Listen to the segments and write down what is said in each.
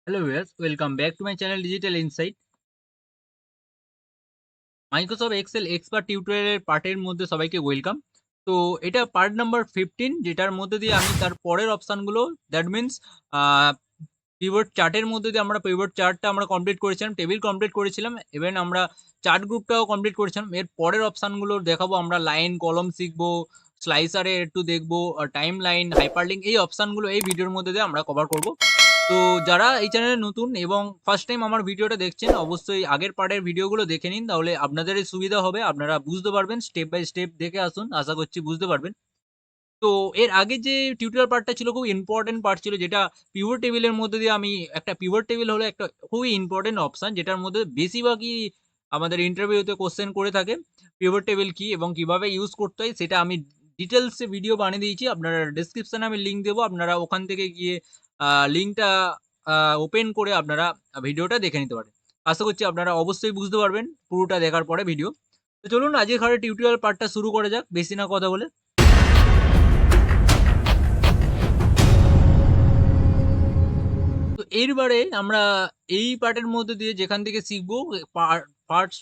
Hello viewers, welcome back to my channel Digital Insight. Microsoft Excel expert টিউটোরিয়ালের পার্টের মধ্যে সবাইকে ওয়েলকাম। তো এটা পার্ট নাম্বার 15, যেটার মধ্যে দিয়ে আমি তার পরের অপশানগুলো, দ্যাট মিনস পিভট চার্টের মধ্যে দিয়ে আমরা পিভট চার্টটা আমরা কমপ্লিট করেছিলাম, টেবিল কমপ্লিট করেছিলাম, ইভেন আমরা চার্ট গ্রুপটাও কমপ্লিট করেছিলাম। এর পরের অপশানগুলো দেখাবো, আমরা লাইন কলম শিখবো, স্লাইসারে একটু দেখবো, টাইম লাইন, হাইপারলিঙ্ক, এই অপশানগুলো এই ভিডিওর মধ্যে দিয়ে আমরা কভার করব। তো যারা এই চ্যানেলে নতুন এবং ফার্স্ট টাইম আমার ভিডিওটা দেখছেন, অবশ্যই আগের পার্টের ভিডিওগুলো দেখে নিন, তাহলে আপনাদেরই সুবিধা হবে, আপনারা বুঝতে পারবেন। স্টেপ বাই স্টেপ দেখে আসুন, আশা করছি বুঝতে পারবেন। তো এর আগে যে টিউটোরিয়াল পার্টটা ছিল, খুব ইম্পর্টেন্ট পার্ট ছিল, যেটা পিভট টেবিলের মধ্যে দিয়ে আমি একটা পিভট টেবিল হলো একটা খুবই ইম্পর্টেন্ট অপশন, যেটার মধ্যে বেশিরভাগই আমাদের ইন্টারভিউতে কোশ্চেন করে থাকে। পিভট টেবিল কি এবং কিভাবে ইউজ করতে হয় সেটা আমি ডিটেলসে ভিডিও বানিয়ে দিয়েছি। আপনারা ডেসক্রিপশনে আমি লিঙ্ক দেবো, আপনারা ওখান থেকে গিয়ে লিঙ্কটা ওপেন করে আপনারা ভিডিওটা দেখে নিতে পারেন। আশা করছি আপনারা অবশ্যই বুঝতে পারবেন পুরোটা দেখার পরে ভিডিও। তো চলুন আজকের টিউটোরিয়াল পার্টটা শুরু করা যাক, বেশি না কথা বলে। তো এরবারে আমরা এই পার্টের মধ্যে দিয়ে যেখান থেকে শিখবো,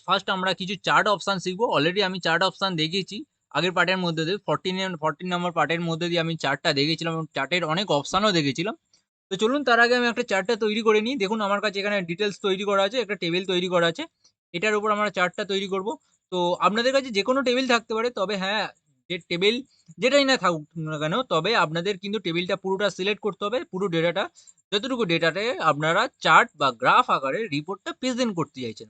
ফার্স্ট আমরা কিছু চার্ট অপশন শিখবো। অলরেডি আমি চার্ট অপশন দেখিয়েছি আগের পার্টের মধ্যে দিয়ে, 14 নম্বর পার্টের মধ্যে দিয়ে আমি চার্টটা দেখিয়েছিলাম এবং চার্টের অনেক অপশনও দেখেছিলাম। তো চলুন তার আগে আমি একটা চার্টটা তৈরি করে নিই। দেখুন আমার কাছে এখানে ডিটেলস তৈরি করা আছে, একটা টেবিল তৈরি করা আছে। এটার উপর আমরা চার্টটা তৈরি করব। তো আপনাদের কাছে যেকোনো টেবিল থাকতে পারে, তবে হ্যাঁ, যে টেবিল যেটাই না থাকুক না কেন, তবে আপনাদের কিন্তু টেবিলটা পুরোটা সিলেক্ট করতে হবে, পুরো ডেটাটা, যতটুকু ডেটাতে আপনারা চার্ট বা গ্রাফ আকারে রিপোর্টটা প্রেজেন্ট করতে চাইছেন।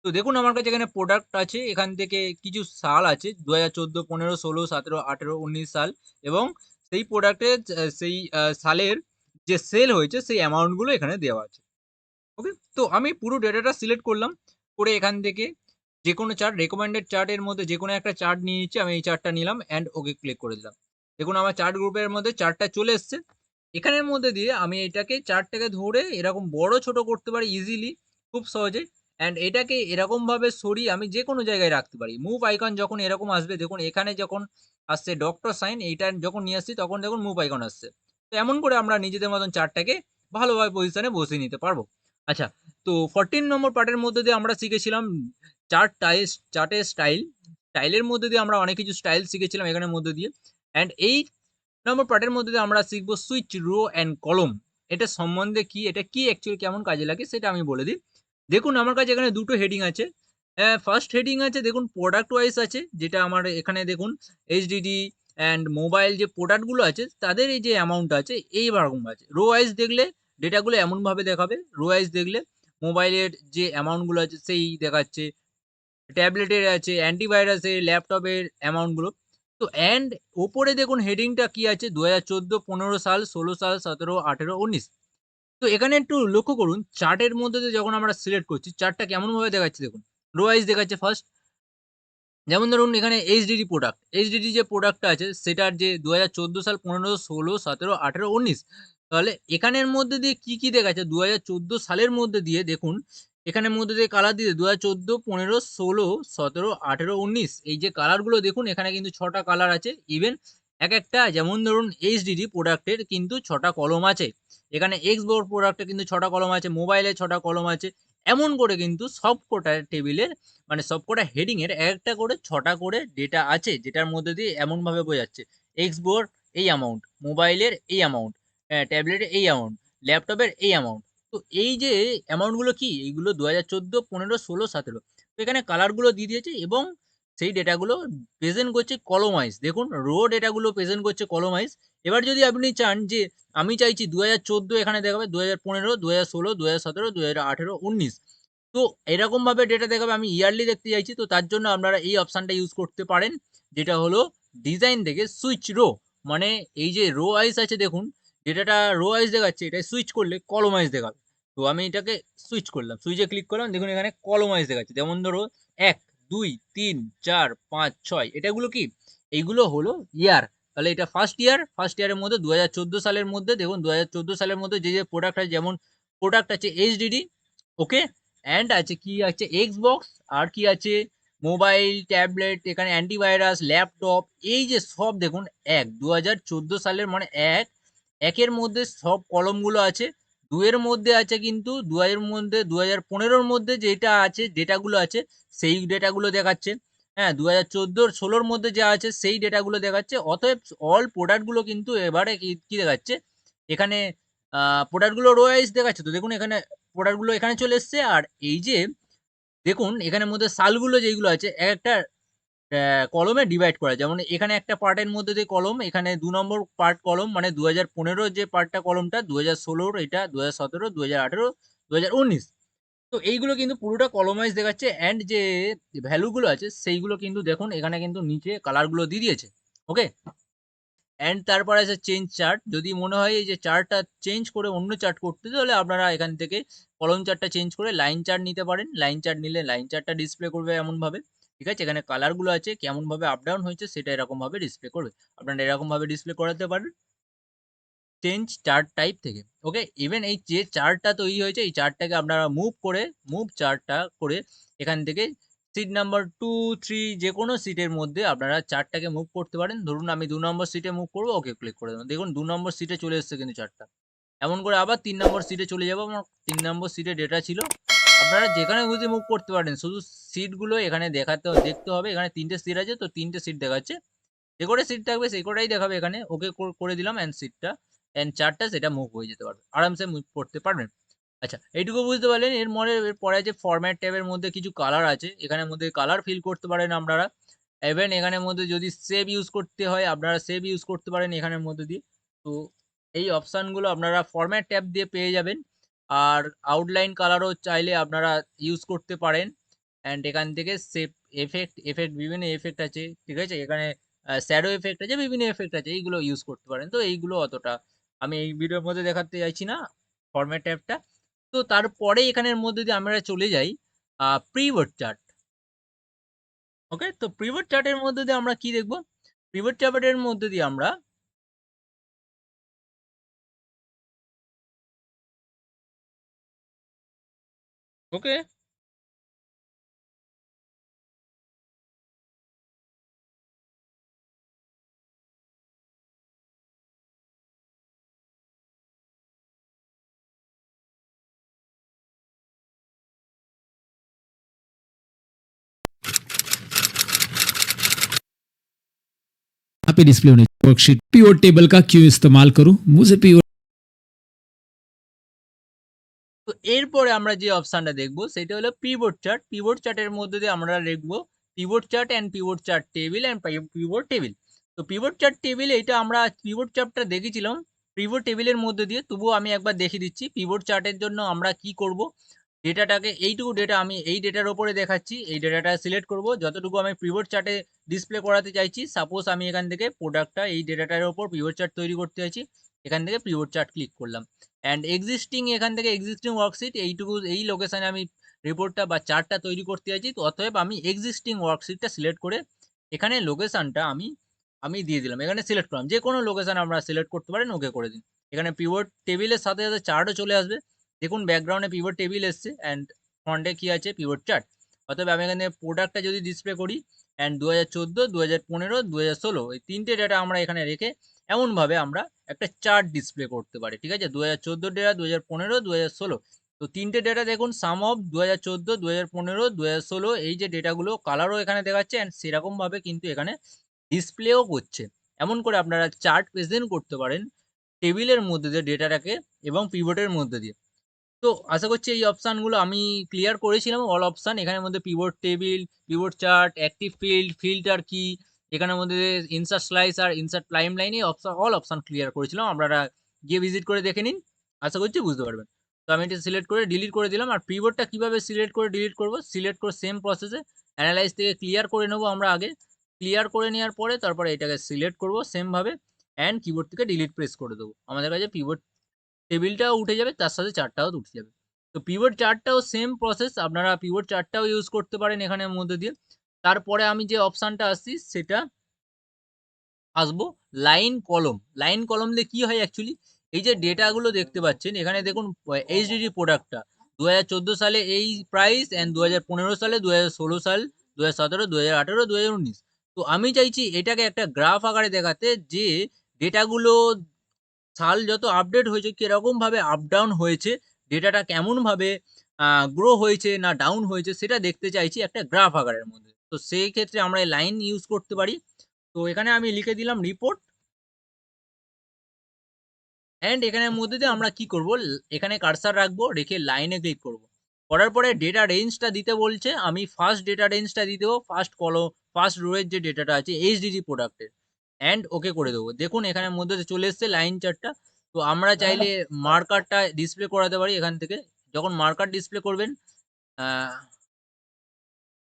তো দেখুন আমার কাছে এখানে প্রোডাক্ট আছে, এখান থেকে কিছু সাল আছে, 2014, 15, 16, 17, 18, 19 সাল, এবং সেই প্রোডাক্টের সেই সালের যে সেল হয়েছে সেই অ্যামাউন্ট গুলো এখানে দেওয়া আছে। ওকে? তো আমি পুরো ডেটাটা সিলেক্ট করলাম, করে এখান থেকে যেকোনো চার্ট, রেকমেন্ডেড চার্টের মধ্যে যেকোনো একটা চার্ট নিয়ে নিচ্ছি। আমি এই চার্টটা নিলাম অ্যান্ড ওকে ক্লিক করে দিলাম। দেখুন আমার চার্ট গ্রুপের মধ্যে চার্টটা চলে এসছে। এখানের মধ্যে দিয়ে আমি এটাকে চার্টটাকে ধরে এরকম বড় ছোট করতে পারি ইজিলি, খুব সহজে। অ্যান্ড এটাকে এরকমভাবে সরিয়ে আমি যেকোনো জায়গায় রাখতে পারি। মুভ আইকন যখন এরকম আসবে, দেখুন এখানে যখন আসছে ডক্টর সাইন, এইটা যখন নিয়ে আসছি তখন দেখুন মুভ আইকন আসছে। তো এমন করে আমরা নিজেদের মতন চার্টটাকে ভালোভাবে পজিশনে বসিয়ে নিতে পারবো। আচ্ছা, তো 14 নম্বর পার্টের মধ্যে দিয়ে আমরা শিখেছিলাম চার্টের স্টাইল। স্টাইলের মধ্যে দিয়ে আমরা অনেক কিছু স্টাইল শিখেছিলাম এখানের মধ্যে দিয়ে। অ্যান্ড এই নম্বর পার্টের মধ্যে দিয়ে আমরা শিখবো সুইচ, রো অ্যান্ড কলম। এটা সম্বন্ধে কি, এটা কি অ্যাকচুয়ালি কেমন কাজে লাগে সেটা আমি বলে দিই। দেখুন আমার কাছে এখানে দুটো হেডিং আছে। ফার্স্ট হেডিং আছে, দেখুন প্রোডাক্ট ওয়াইজ আছে, যেটা আমার এখানে দেখুন এইচডিডি অ্যান্ড মোবাইল যে প্রোডাক্টগুলো আছে তাদের এই যে অ্যামাউন্ট আছে এইরকম আছে। রো ওয়াইজ দেখলে ডেটাগুলো এমনভাবে দেখাবে, রো ওয়াইজ দেখলে মোবাইলের যে অ্যামাউন্টগুলো আছে সেই দেখাচ্ছে, ট্যাবলেটের আছে, অ্যান্টিভাইরাসের, ল্যাপটপের অ্যামাউন্টগুলো। তো অ্যান্ড ওপরে দেখুন হেডিংটা কি আছে, ২০১৪, ১৫ সাল, ১৬ সাল, ১৭, ১৮, ১৯। তো এখানে একটু লক্ষ্য করুন, চার্টের মধ্যে দিয়ে যখন আমরা সিলেক্ট করছি, চার্টটা কেমনভাবে দেখাচ্ছে দেখুন। রো ওয়াইজ দেখাচ্ছে ফার্স্ট। যেমন ধরুন এখানে এইচডিডি প্রোডাক্ট, এইচডিডি যে প্রোডাক্টটা আছে সেটার যে ২০১৪ সাল, ১৫, ১৬, ১৭, ১৮, ১৯। তাহলে এখানের মধ্যে দিয়ে কি, কি দেখাচ্ছে ২০১৪ সালের মধ্যে দিয়ে দেখুন, এখানের মধ্যে দিয়ে কালার দিয়ে ২০১৪, ১৫, ১৬, ১৭, ১৮, ১৯, এই যে কালারগুলো দেখুন এখানে কিন্তু ৬ টা কালার আছে। ইভেন একেকটা, যেমন ধরুন এইচডিডি প্রোডাক্টের কিন্তু ৬ টা কলম আছে। এখানে এক্সবোর্ড প্রোডাক্টের কিন্তু ৬ টা কলম আছে, মোবাইলে ৬ টা কলম আছে। এমন করে কিন্তু সবকটা টেবিলের, মানে সবকটা হেডিং এর একটা করে ৬ টা করে ডেটা আছে, যেটার মধ্যে দিয়ে এমনভাবে বোঝাচ্ছে এক্সবোর্ড এই অ্যামাউন্ট, মোবাইলের এই অ্যামাউন্ট, ট্যাবলেটের এই অ্যামাউন্ট, ল্যাপটপের এই অ্যামাউন্ট। তো এই যে অ্যামাউন্ট গুলো কি, এইগুলো ২০১৪, ১৫, ১৬, ১৭। তো এখানে কালার গুলো দিয়ে দিয়েছে এবং সেই ডেটাগুলো প্রেজেন্ট করছে কলম ওয়াইজ। দেখুন রো ডেটাগুলো প্রেজেন্ট করছে কলম ওয়াইজ। এবার যদি আপনি চান যে আমি চাইছি ২০১৪ এখানে দেখাবে, ২০১৫, ২০১৬, ২০১৭, ২০১৮, ১৯। তো এরকমভাবে ডেটা দেখাবে, আমি ইয়ারলি দেখতে চাইছি, তো তার জন্য আপনারা এই অপশানটা ইউজ করতে পারেন, যেটা হলো ডিজাইন থেকে সুইচ রো। মানে এই যে রো ওয়াইজ আছে দেখুন, ডেটাটা রো ওয়াইজ দেখাচ্ছে, এটা সুইচ করলে কলম ওয়াইজ দেখাবে। তো আমি এটাকে সুইচ করলাম, সুইচে ক্লিক করলাম, দেখুন এখানে কলম ওয়াইজ দেখাচ্ছে। যেমন ধরো ১, ২, ৩, ৪, ৫, ৬, এটাগুলো কি, এইগুলো হলো ইয়ার। তাহলে এটা ফার্স্ট ইয়ার, ফার্স্ট ইয়ারের মধ্যে ২০১৪ সালের মধ্যে দেখুন, ২০১৪ সালের মধ্যে যে যে প্রোডাক্ট আছে, যেমন প্রোডাক্ট আছে এইচডিডি, ওকে, অ্যান্ড আছে কি আছে এক্সবক্স, আর কি আছে মোবাইল, ট্যাবলেট, এখানে অ্যান্টিভাইরাস, ল্যাপটপ, এই যে সব দেখুন ১, ২০১৪ সালের মানে ১, একের মধ্যে সব কলমগুলো আছে। 2 এর মধ্যে আছে কিন্তু 2 এর মধ্যে 2015 র মধ্যে যেটা আছে ডেটাগুলো আছে সেই ডেটাগুলো দেখাচ্ছে। হ্যাঁ, 2014 16 র মধ্যে যা আছে সেই ডেটাগুলো দেখাচ্ছে। অতএব অল প্রোডাক্ট গুলো কিন্তু এবারে কি দেখাচ্ছে? এখানে প্রোডাক্ট গুলো রো ওয়াইজ দেখাচ্ছে তো দেখুন এখানে প্রোডাক্ট গুলো এখানে চলে এসছে। আর এই যে দেখুন এখানের মধ্যে সালগুলো যেইগুলো আছে একেকটা কলমে ডিভাইড করা। যেমন এখানে একটা পার্টের মধ্যে দিয়ে কলম, এখানে ২ নম্বর পার্ট কলম মানে ২০১৫ যে পার্টটা কলমটা, ২০১৬ এটা, ২০১৭, ২০১৮, ২০১৯। তো এইগুলো কিন্তু পুরোটা কলম ওয়াইজ দেখাচ্ছে। অ্যান্ড যে ভ্যালু গুলো আছে সেইগুলো কিন্তু দেখুন এখানে কিন্তু নিচে কালার গুলো দিয়ে দিয়েছে। ওকে? অ্যান্ড তারপরে আছে চেঞ্জ চার্ট। যদি মনে হয় এই যে চার্টটা চেঞ্জ করে অন্য চার্ট করতে তাহলে আপনারা এখান থেকে কলাম চার্টটা চেঞ্জ করে লাইন চার্ট নিতে পারেন। লাইন চার্ট নিলে লাইন চার্টটা ডিসপ্লে করবে এমনভাবে। ঠিক আছে? এখানে কালার গুলো আছে কেমনভাবে আপ ডাউন হয়েছে সেটা এরকমভাবে ডিসপ্লে করবে। আপনারা এরকমভাবে ডিসপ্লে করাতে পারেন চেঞ্জ চার্ট টাইপ থেকে। ওকে? ইভেন এই যে চার্টটা তৈরি হয়েছে এই চার্টটাকে আপনারা মুভ চার্টটা করে এখান থেকে সিট নাম্বার 2, 3 যেকোনো সিটের মধ্যে আপনারা চার্টটাকে মুভ করতে পারেন। ধরুন আমি ২ নম্বর সিটে মুভ করব, ওকে ক্লিক করে দেবেন। দেখুন ২ নম্বর সিটে চলে এসছে কিন্তু চার্টটা। এমন করে আবার ৩ নম্বর সিটে চলে যাব। আমার ৩ নম্বর সিটে ডেটা ছিল। আপনারা যেখানে খুশি মুভ করতে পারেন। শুধু সিটগুলো এখানে দেখতে হবে। এখানে ৩ টে সিট আছে তো ৩ টে সিট দেখাচ্ছে। যে কটা সিট থাকবে সেই কটাই দেখাবে এখানে। ওকে করে দিলাম অ্যান্ড সিটটা অ্যান্ড চার্টটা সেটা মুভ হয়ে যেতে পারবে। আরামসে মুভ করতে পারবেন। আচ্ছা, এইটুকু বুঝতে পারলেন। এরপরে যে ফরম্যাট ট্যাবের মধ্যে কিছু কালার আছে। এখানের মধ্যে কালার ফিল করতে পারেন আপনারা। ইভেন এখানের মধ্যে যদি সেভ ইউজ করতে হয় আপনারা সেভ ইউজ করতে পারেন এখানের মধ্যে দিয়ে। তো এই অপশানগুলো আপনারা ফরম্যাট ট্যাব দিয়ে পেয়ে যাবেন। আর আউটলাইন কালারও চাইলে আপনারা ইউজ করতে পারেন। অ্যান্ড এখান থেকে সেভ এফেক্ট বিভিন্ন এফেক্ট আছে। ঠিক আছে? এখানে শ্যাডো এফেক্ট আছে, বিভিন্ন এফেক্ট আছে। এইগুলো ইউজ করতে পারেন। তো এইগুলো অতটা আমি এই ভিডিওর মধ্যে দেখাতে চাইছি না ফরম্যাট ট্যাবটা। তো তারপরে এখানের মধ্যে দিয়ে আমরা চলে যাই প্রিবোর্ড চার্ট। ওকে? তো প্রিবোর্ড চার্টের মধ্যে দিয়ে আমরা কি দেখব? প্রিবোর্ড চার্টের মধ্যে দিয়ে আমরা ওকে? यहाँ पे डिस्प्ले होने वर्कशीट पीओ टेबल का क्यों इस्तेमाल करूं मुझे पीओ তো এরপরে আমরা যে অপশনটা দেখব সেটা হলো পিভট চার্ট। পিভট চার্টের মধ্যে দিয়ে আমরা দেখব pivot chart and pivot chart table and pivot table. তো পিভট চার্ট টেবিল এটা আমরা পিভট চার্টটা দেখেছিলাম পিভট টেবিলের মধ্যে দিয়ে। তবুও আমি একবার দেখিয়ে দিচ্ছি পিভট চার্টের জন্য আমরা কি করব। ডেটাটাকে এইটুকু ডেটা আমি এই ডেটার ওপরে দেখাচ্ছি। এই ডেটাটা সিলেক্ট করব যতটুকু আমি পিভট চার্টে ডিসপ্লে করাতে চাইছি। সাপোজ আমি এখান থেকে প্রোডাক্টটা এই ডেটাটার ওপর পিভট চার্ট তৈরি করতে চাইছি। এখান থেকে পিভট চার্ট ক্লিক করলাম। অ্যান্ড এক্সিস্টিং এখান থেকে এক্সিস্টিং ওয়ার্কশিট এইটুকু এই লোকেশনে আমি রিপোর্টটা বা চার্টটা তৈরি করতে চাইছি। তো অতএব আমি এক্সিস্টিং ওয়ার্কশিটটা সিলেক্ট করে এখানে লোকেশনটা আমি আমি দিয়ে দিলাম। এখানে সিলেক্ট করলাম যে কোনো লোকেশন আমরা সিলেক্ট করতে পারেন, ওকে করে দিন। এখানে পিভট টেবিলের সাথে সাথে চার্টও চলে আসবে। দেখুন ব্যাকগ্রাউন্ডে পিভট টেবিল এসছে অ্যান্ড ফ্রন্টে কি আছে পিভট চার্ট। অতএব আমি এখানে প্রোডাক্টটা যদি ডিসপ্লে করি অ্যান্ড 2014, 2015, 2016 এই তিনটে ডেটা আমরা এখানে রেখে এমনভাবে আমরা একটা চার্ট ডিসপ্লে করতে পারি। ঠিক আছে? 2014 ডেটা, 2015, 2016। তো তিনটে ডেটা দেখুন সাম অফ 2014, 2015, 2016 এই যে ডেটাগুলো কালারও এখানে দেখাচ্ছে অ্যান্ড সেরকমভাবে কিন্তু এখানে ডিসপ্লেও করছে। এমন করে আপনারা চার্ট প্রেজেন্ট করতে পারেন টেবিলের মধ্যে দিয়ে ডেটাটাকে এবং পিভটের মধ্যে দিয়ে। তো আশা করছি এই অপশানগুলো আমি ক্লিয়ার করেছিলাম অল অপশান। এখানের মধ্যে pivot table, pivot chart, active field, filter কি, এখানের মধ্যে ইনসার্ট স্লাইস আর ইনসার্ট টাইমলাইন এই অল অপশান ক্লিয়ার করেছিলাম। আপনারা গিয়ে ভিজিট করে দেখে নিন। আশা করছি বুঝতে পারবেন। তো আমি এটা সিলেক্ট করে ডিলিট করে দিলাম। আর পিভটটা কিভাবে সিলেক্ট করে ডিলিট করব? সিলেক্ট করে সেম প্রসেসে অ্যানালাইজ থেকে ক্লিয়ার করে নেব আমরা আগে। ক্লিয়ার করে নেওয়ার পরে তারপরে এটাকে সিলেক্ট করব সেমভাবে অ্যান্ড কিবোর্ড থেকে ডিলিট প্রেস করে দেবো। আমাদের কাছে পিভট টেবিলটাও উঠে যাবে, তার সাথে চার্টটাও উঠে যাবে। তো পিভট চার্টটাও সেম প্রসেস, আপনারা পিভট চার্টটাও ইউজ করতে পারেন এখানের মধ্যে দিয়ে। তারপরে আমি যে অপশানটা আসছি সেটা আসবো লাইন কলম। লাইন কলম দিয়ে কি হয় অ্যাকচুয়ালি এই যে ডেটাগুলো দেখতে পাচ্ছেন এখানে দেখুন এইচডিডি প্রোডাক্টটা 2014 সালে এই প্রাইস অ্যান্ড 2015 সালে, 2016 সাল, 2017, 2018, 2019। তো আমি চাইছি এটাকে একটা গ্রাফ আকারে দেখাতে যে ডেটাগুলো সাল যত আপডেট হয়েছে কিরকমভাবে আপ ডাউন হয়েছে, ডেটাটা কেমনভাবে গ্রো হয়েছে না ডাউন হয়েছে সেটা দেখতে চাইছি একটা গ্রাফ আকারের মধ্যে। তো সেই ক্ষেত্রে আমরা এই লাইন ইউজ করতে পারি। তো এখানে আমি লিখে দিলাম রিপোর্ট অ্যান্ড এখানের মধ্যে দিয়ে আমরা কি করব, এখানে কার্সার রাখবো, রেখে লাইনে ক্লিক করব। করার পরে ডেটা রেঞ্জটা দিতে বলছে, আমি ফার্স্ট ডেটা রেঞ্জটা দিয়ে দেবো, ফার্স্ট রো এর যে ডেটাটা আছে এইচডিডি প্রোডাক্টের, অ্যান্ড ওকে করে দেবো। দেখুন এখানের মধ্যে চলে এসছে লাইন চার্টটা। তো আমরা চাইলে মার্কারটা ডিসপ্লে করাতে পারি এখান থেকে। যখন মার্কার ডিসপ্লে করবেন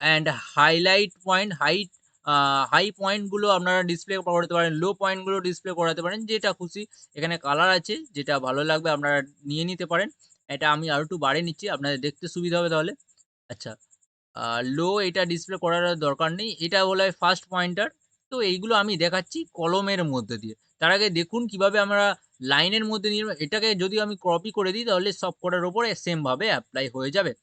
অ্যান্ড হাইলাইট পয়েন্ট হাই পয়েন্টগুলো আপনারা ডিসপ্লে করাতে পারেন, লো পয়েন্টগুলো ডিসপ্লে করাতে পারেন, যেটা খুশি। এখানে কালার আছে, যেটা ভালো লাগবে আপনারা নিয়ে নিতে পারেন। এটা আমি আরো একটু বাড়িয়ে নিচ্ছি, আপনাদের দেখতে সুবিধা হবে তাহলে। আচ্ছা, লো এটা ডিসপ্লে করার আর দরকার নেই। এটা হলো ফার্স্ট পয়েন্টার। তো এইগুলো আমি দেখাচ্ছি কলমের মধ্যে দিয়ে। তার আগে দেখুন কিভাবে আমরা লাইনের মধ্যে নিয়ে এটাকে যদি আমি কপি করে দিই তাহলে সবকটার উপরে সেম ভাবে এপ্লাই হয়ে যাবে।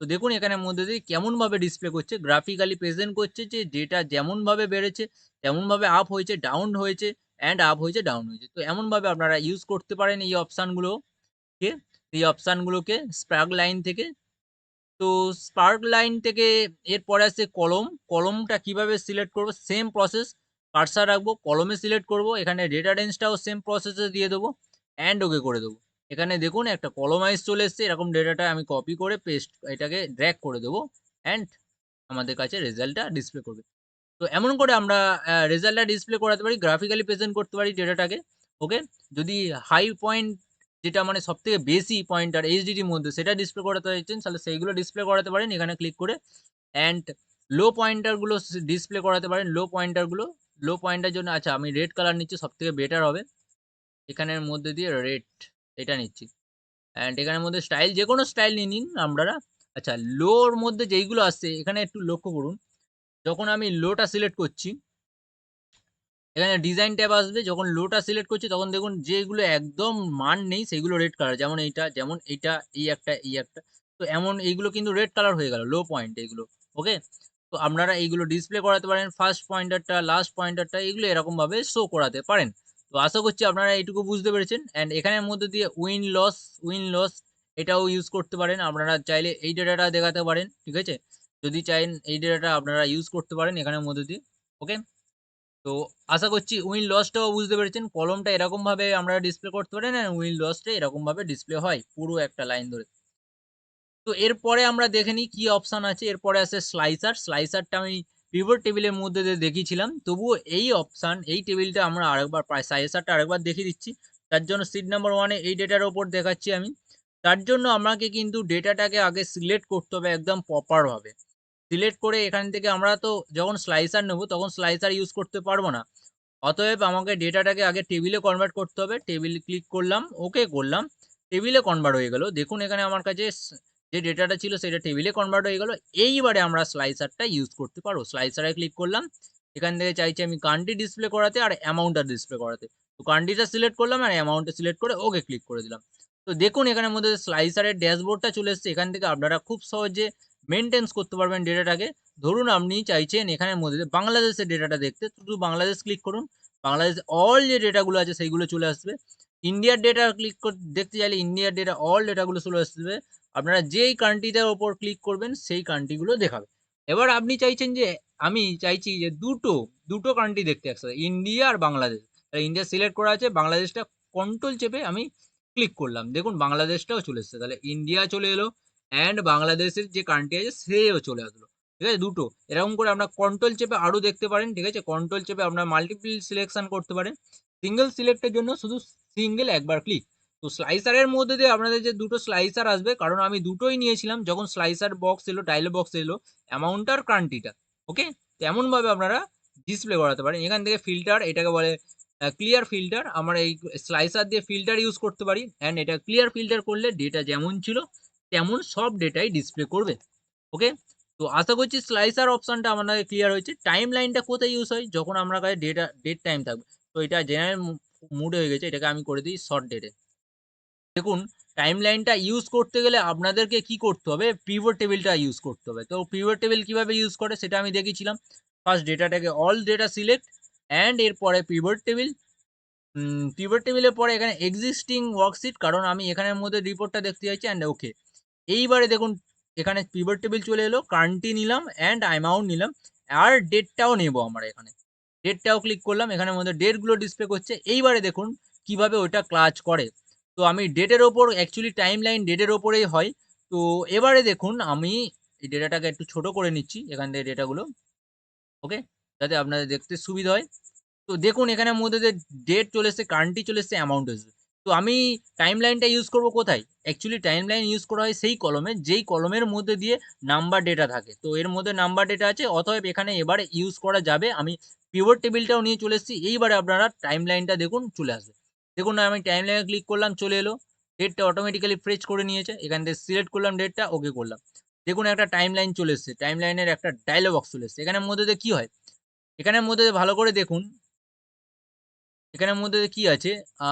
তো দেখুন এখানের মধ্যে দিয়ে কেমনভাবে ডিসপ্লে করছে, গ্রাফিক্যালি প্রেজেন্ট করছে যে ডেটা যেমনভাবে বেড়েছে তেমনভাবে আপ হয়েছে, ডাউন হয়েছে অ্যান্ড আপ হয়েছে, ডাউন হয়েছে। তো এমনভাবে আপনারা ইউজ করতে পারেন এই অপশানগুলোকে, স্পার্ক লাইন থেকে। তো স্পার্ক লাইন থেকে এরপরে আসছে কলম। কলমটা কিভাবে সিলেক্ট করব, সেম প্রসেস। কার্সার রাখবো, কলমে সিলেক্ট করব, এখানে ডেটা রেঞ্জটাও সেম প্রসেসে দিয়ে দেবো অ্যান্ড ওকে করে দেবো। এখানে দেখুন একটা কলমাইজ চলে এসছে, এরকম ডেটাটা আমি কপি করে পেস্ট এটাকে ড্র্যাগ করে দেবো অ্যান্ড আমাদের কাছে রেজাল্টটা ডিসপ্লে করবে। তো এমন করে আমরা রেজাল্টটা ডিসপ্লে করাতে পারি, গ্রাফিক্যালি প্রেজেন্ট করতে পারি ডেটাটাকে। ওকে, যদি হাই পয়েন্ট যেটা মানে সবথেকে বেশি পয়েন্টার এইচডিডির মধ্যে সেটা ডিসপ্লে করাতে চাইছেন তাহলে সেইগুলো ডিসপ্লে করাতে পারেন এখানে ক্লিক করে। অ্যান্ড লো পয়েন্টারগুলো ডিসপ্লে করাতে পারেন, লো পয়েন্টার জন্য আচ্ছা আমি রেড কালার নিচ্ছি, সবথেকে বেটার হবে। এখানের মধ্যে দিয়ে রেড এটা নিচ্ছি। অ্যান্ড এখানের মধ্যে স্টাইল যেকোনো স্টাইল নিয়ে নিন আপনারা। আচ্ছা, লোর মধ্যে যেইগুলো আসছে এখানে একটু লক্ষ্য করুন, যখন আমি লোটা সিলেক্ট করছি এখানে ডিজাইন ট্যাব আসবে, যখন লোটা সিলেক্ট করছি তখন দেখুন যেগুলো একদম মান নেই সেগুলো রেড কালার, যেমন এইটা, এই একটা। তো এমন এইগুলো কিন্তু রেড কালার হয়ে গেল, লো পয়েন্ট এইগুলো। ওকে, তো আপনারা এইগুলো ডিসপ্লে করাতে পারেন, ফার্স্ট পয়েন্টারটা, লাস্ট পয়েন্টারটা, এগুলো এরকমভাবে শো করাতে পারেন। তো আশা করছি আপনারা এইটুকু বুঝতে পেরেছেন। অ্যান্ড এখানের মধ্যে দিয়ে উইন লস এটাও ইউজ করতে পারেন। আপনারা চাইলে এই ডেটাটা দেখাতে পারেন, ঠিক আছে? যদি চাইন এই ডেটাটা আপনারা ইউজ করতে পারেন এখানের মধ্যে দিয়ে। ওকে, তো আশা করছি উইন লসটাও বুঝতে পেরেছেন। কলমটা এরকমভাবে আমরা ডিসপ্লে করতে পারি না, উইন লসটা এরকমভাবে ডিসপ্লে হয় পুরো একটা লাইন ধরে। তো এরপরে আমরা দেখে নিই কি অপশন আছে। এরপরে আছে স্লাইসারটা আমি পিভট টেবিলের মধ্যে দিয়ে দেখিয়েছিলাম, তবুও এই টেবিলটা আমরা আরেকবার স্লাইসারটা আরেকবার দেখিয়ে দিচ্ছি। তার জন্য সিট নাম্বার 1 এ এই ডেটার ওপর দেখাচ্ছি আমি। তার জন্য আমাকে কিন্তু ডেটাটাকে আগে সিলেক্ট করতে হবে একদম প্রপার ভাবে। সিলেক্ট করে এখান থেকে আমরা তো যখন স্লাইসার নেব তখন স্লাইসার ইউজ করতে পারবো না। অতএব আমাকে ডেটাটাকে আগে টেবিলে কনভার্ট করতে হবে। টেবিল ক্লিক করলাম, ওকে করলাম। টেবিলে কনভার্ট হয়ে গেল। দেখুন এখানে আমার কাছে যে ডেটাটা ছিল সেটা টেবিলে কনভার্ট হয়ে গেল। এইবারে আমরা স্লাইসারটা ইউজ করতে পারবো। স্লাইসারে ক্লিক করলাম। এখান থেকে চাইছি আমি কান্ট্রি ডিসপ্লে করাতে আর অ্যামাউন্টটা ডিসপ্লে করাতে। তো কান্ট্রিটা সিলেক্ট করলাম আর অ্যামাউন্টটা সিলেক্ট করে ওকে ক্লিক করে দিলাম। তো দেখুন এখানের মধ্যে স্লাইসারের ড্যাশবোর্ডটা চলে এসছে। এখান থেকে আপনারা খুব সহজে মেইনটেন্স করতে পারবেন ডেটাটাকে। ধরুন আপনি চাইছেন এখানের মধ্যে বাংলাদেশের ডেটাটা দেখতে, শুধু বাংলাদেশ ক্লিক করুন। বাংলাদেশ অল যে ডেটাগুলো আছে সেইগুলো চলে আসবে। ইন্ডিয়ার ডেটা ক্লিক দেখতে চাইলে ইন্ডিয়ার ডেটা অল ডেটাগুলো চলে আসবে। আপনারা যেই কান্ট্রিটার ওপর ক্লিক করবেন সেই কান্ট্রিগুলো দেখাবে। এবার আপনি চাইছেন যে আমি চাইছি যে দুটো কান্ট্রি দেখতে একসাথে, ইন্ডিয়া আর বাংলাদেশ। ইন্ডিয়া সিলেক্ট করা আছে, বাংলাদেশটা কন্ট্রোল চেপে আমি ক্লিক করলাম। দেখুন বাংলাদেশটাও চলে এসছে। তাহলে ইন্ডিয়া চলে এলো অ্যান্ড বাংলাদেশের যে কান্ট্রি আছে সেও চলে আসলো। ঠিক আছে, দুটো। এরকম করে আপনার কন্ট্রোল চেপে আরো দেখতে পারেন। ঠিক আছে, কন্ট্রোল চেপে আপনার মাল্টিপল সিলেকশন করতে পারেন। সিঙ্গেল সিলেক্টের জন্য শুধু সিঙ্গেল একবার ক্লিক। তো স্লাইসারের মধ্যে দিয়ে আপনাদের যে দুটো স্লাইসার আসবে, কারণ আমি দুটোই নিয়েছিলাম যখন স্লাইসার বক্স এলো, ডায়লগ বক্স এলো, অ্যামাউন্ট আর কান্ট্রিটা। ওকে, তেমন ভাবে আপনারা ডিসপ্লে করাতে পারেন। এখান থেকে ফিল্টার, এটাকে বলে ক্লিয়ার ফিল্টার। আমরা এই স্লাইসার দিয়ে ফিল্টার ইউজ করতে পারি অ্যান্ড এটা ক্লিয়ার ফিল্টার করলে ডেটা যেমন ছিল তেমন সব ডেটাই ডিসপ্লে করবে। ওকে, তো আশা করছি স্লাইসার অপশনটা আমাদের ক্লিয়ার হয়েছে। টাইম লাইনটা কোথায় ইউজ হয়, যখন আমরা কাছে ডেট টাইম থাকবে। তো এটা জেনারেল মুডে হয়ে গেছে, এটাকে আমি করে দিই শর্ট ডেটে। দেখুন টাইমলাইনটা ইউজ করতে গেলে আপনাদেরকে কি করতে হবে, পিভট টেবিলটা ইউজ করতে হবে। তো পিভট টেবিল কিভাবে ইউজ করে সেটা আমি দেখিয়েছিলাম। ফার্স্ট ডেটাটাকে অল ডেটা সিলেক্ট অ্যান্ড এরপরে পিভট টেবিল। পিভট টেবিলের পরে এখানে এক্সিস্টিং ওয়ার্কশিট, কারণ আমি এখানের মধ্যে রিপোর্টটা দেখতে চাইছি অ্যান্ড ওকে। এইবারে দেখুন এখানে পিভট টেবিল চলে এলো, কারেন্টটি নিলাম অ্যান্ড অ্যামাউন্ট নিলাম, আর ডেটটাও নেবো আমরা এখানে। ডেটটাও ক্লিক করলাম, এখানের মধ্যে ডেটগুলো ডিসপ্লে করছে। এইবারে দেখুন কিভাবে ওইটা কাজ করে। তো আমি ডেটের ওপর অ্যাকচুয়ালি টাইম লাইন ডেটের ওপরেই হয়। তো এবারে দেখুন আমি এই ডেটাটাকে একটু ছোট করে নিচ্ছি এখান থেকে ডেটাগুলো, ওকে, যাতে আপনাদের দেখতে সুবিধা হয়। তো দেখুন এখানের মধ্যে যে ডেট চলে এসছে, কারেন্টই চলে এসছে, অ্যামাউন্ট এসছে। তো আমি টাইমলাইনটা ইউজ করব কোথায়? অ্যাকচুয়ালি টাইমলাইন ইউজ করা হয় সেই কলমে, যেই কলমের মধ্যে দিয়ে নাম্বার ডেটা থাকে। তো এর মধ্যে নাম্বার ডেটা আছে, অতএব এখানে এবারে ইউজ করা যাবে। আমি পিভট টেবিলটাও নিয়ে চলে এসেছি। এইবারে আপনারা টাইমলাইনটা দেখুন চলে আসবে। দেখুন আমি টাইমলাইনে ক্লিক করলাম, চলে এলো। ডেটটা অটোমেটিক্যালি ফেচ করে নিয়েছে। এখান থেকে সিলেক্ট করলাম ডেটটা, ওকে করলাম। দেখুন একটা টাইমলাইন চলে এসছে। টাইমলাইনের একটা ডায়লগ বক্স চলে এসছে। এখানের মধ্যে দিয়ে কি হয়? এখানের মধ্যে দিয়ে ভালো করে দেখুন, এখানের মধ্যে কি আছে? আ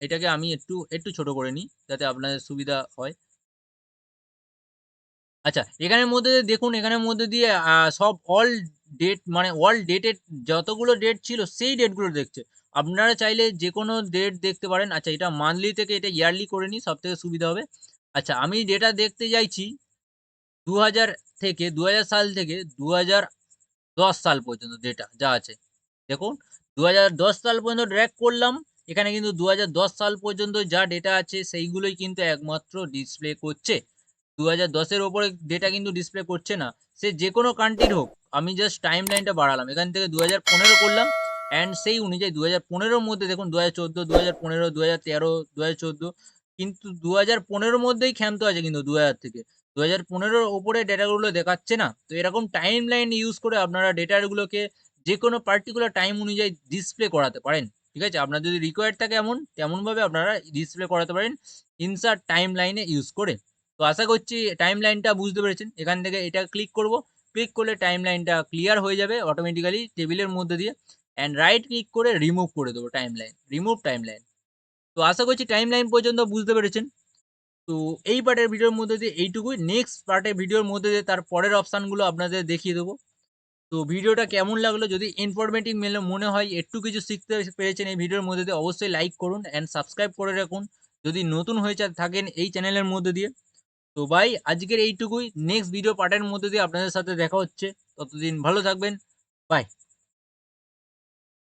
এটাকে আমি একটু ছোট করে নিই যাতে আপনাদের সুবিধা হয়। আচ্ছা, এখানের মধ্যে দেখুন এখানের মধ্যে দিয়ে সব অল ডেট, মানে অল ডেটেড যতগুলো ডেট ছিল সেই ডেটগুলো দেখছে। আপনারা চাইলে যেকোনো ডেট দেখতে পারেন। আচ্ছা, এটা মান্থলি থেকে এটা ইয়ারলি করে নিই, সবথেকে সুবিধা হবে। আচ্ছা, আমি ডেটা দেখতে চাইছি ২০০০ থেকে ২০০০ সাল থেকে ২০১০ সাল পর্যন্ত ডেটা যা আছে। দেখুন ২০১০ সাল পর্যন্ত ড্র্যাগ করলাম। এখানে কিন্তু ২০১০ সাল পর্যন্ত যা ডেটা আছে সেইগুলোই কিন্তু একমাত্র ডিসপ্লে করছে। ২০১০ এর ওপরে ডেটা কিন্তু ডিসপ্লে করছে না। সে যেকোনো কান্ট্রির হোক। আমি জাস্ট টাইমলাইনটা বাড়ালাম। এখান থেকে ২০১৫ করলাম অ্যান্ড সেই অনুযায়ী ২০১৫ র মধ্যে দেখুন ২০১৪, ২০১৫, ২০১৩, ২০১৪, কিন্তু ২০১৫ র মধ্যেই ক্ষান্ত আছে কিন্তু ২০০০ থেকে। ২০১৫ র ওপরে ডেটাগুলো দেখাচ্ছে না। তো এরকম টাইমলাইন ইউজ করে আপনারা ডেটাগুলোকে যেকোনো পার্টিকুলার টাইম অনুযায়ী ডিসপ্লে করাতে পারেন। ঠিক আছে? আপনার যদি রিকোয়ার্ড থাকে তেমনভাবে আপনারা ডিসপ্লে করাতে পারেন ইনসার্ট টাইমলাইনে ইউজ করে। তো আশা করছি টাইমলাইনটা বুঝতে পেরেছেন। এখান থেকে এটা ক্লিক করব। ক্লিক করলে টাইমলাইনটা ক্লিয়ার হয়ে যাবে অটোমেটিক্যালি টেবিলের মধ্যে দিয়ে। অ্যান্ড রাইট ক্লিক করে রিমুভ করে দেবো টাইমলাইন। Remove timeline. তো আশা করছি টাইমলাইন পর্যন্ত বুঝতে পেরেছেন। তো এই পার্টের ভিডিওর মধ্যে দিয়ে এইটুকুই। নেক্সট পার্টের ভিডিওর মধ্যে দিয়ে তার পরের অপশানগুলো আপনাদের দেখিয়ে দেবো। তো ভিডিওটা কেমন লাগলো? যদি ইনফরমেটিভ মনে হয়, একটু কিছু শিখতে পেরেছেন এই ভিডিওর মধ্যে দিয়ে, অবশ্যই লাইক করুন অ্যান্ড সাবস্ক্রাইব করে রাখুন যদি নতুন হয়ে থাকেন এই চ্যানেলের মধ্যে দিয়ে। তো ভাই আজকের এইটুকুই। নেক্সট ভিডিও পার্টের মধ্যে দিয়ে আপনাদের সাথে দেখা হচ্ছে। ততদিন ভালো থাকবেন। বাই।